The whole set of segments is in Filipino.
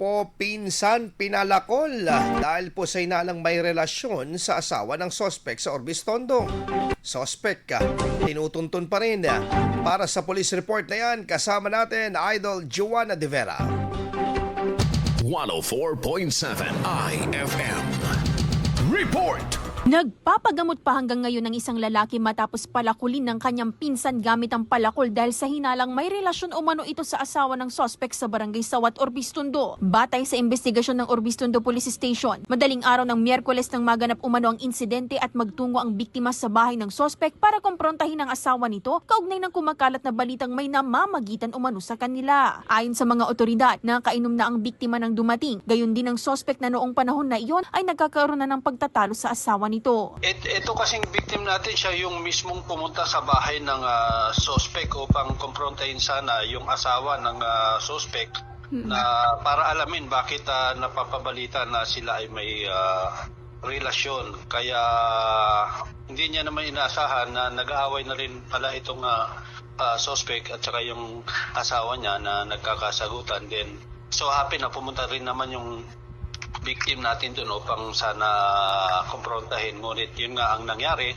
po pinsan pinalakol dahil po sa inalang may relasyon sa asawa ng sospek sa Orbistondo. Sospek tinutuntun pa rin. Para sa police report na yan, kasama natin Idol Joanna De Vera. 104.7 IFM Report. Nagpapagamot pa hanggang ngayon ng isang lalaki matapos palakulin ng kanyang pinsan gamit ang palakol dahil sa hinalang may relasyon umano ito sa asawa ng sospek sa barangay Sawat, Orbistondo. Batay sa investigasyon ng Orbistondo Police Station, madaling araw ng Miyerkules nang maganap umano ang insidente at magtungo ang biktima sa bahay ng sospek para kumprontahin ang asawa nito kaugnay ng kumakalat na balitang may namamagitan umano sa kanila. Ayon sa mga otoridad, nakainom na ang biktima ng dumating. Gayon din ang sospek na noong panahon na iyon ay nagkakaroon na ng pagtatalo sa asawa nito. Ito kasing victim natin, siya yung mismong pumunta sa bahay ng suspect upang kumprontahin sana yung asawa ng suspect na para alamin bakit napapabalita na sila ay may relasyon. Kaya hindi niya naman inaasahan na nag-aaway na rin pala itong suspect at saka yung asawa niya na nagkakasagutan din. So happy na pumunta rin naman yung victim natin doon upang sana kumprontahin. Ngunit yun nga ang nangyari,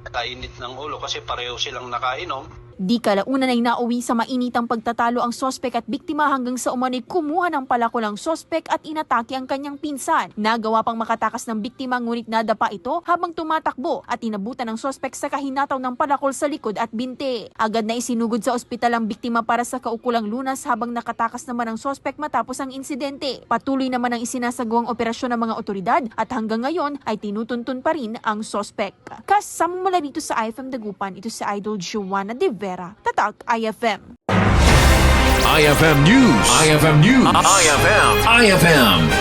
kainit ng ulo kasi pareho silang nakainom. Di kalaunan ay nauwi sa mainitang pagtatalo ang sospek at biktima hanggang sa umano'y kumuha ng palakol ang sospek at inatake ang kanyang pinsan. Nagawa pang makatakas ng biktima ngunit nadapa ito habang tumatakbo at inabutan ng sospek sa kahinataw ng palakol sa likod at binti. Agad na isinugod sa ospital ang biktima para sa kaukulang lunas habang nakatakas naman ang sospek matapos ang insidente. Patuloy naman ang isinasagawang operasyon ng mga otoridad at hanggang ngayon ay tinutuntun pa rin ang sospek. Kasama mula dito sa IFM Dagupan, ito si Idol Joanna De Vera, Tatak IFM. IFM News. IFM News. IFM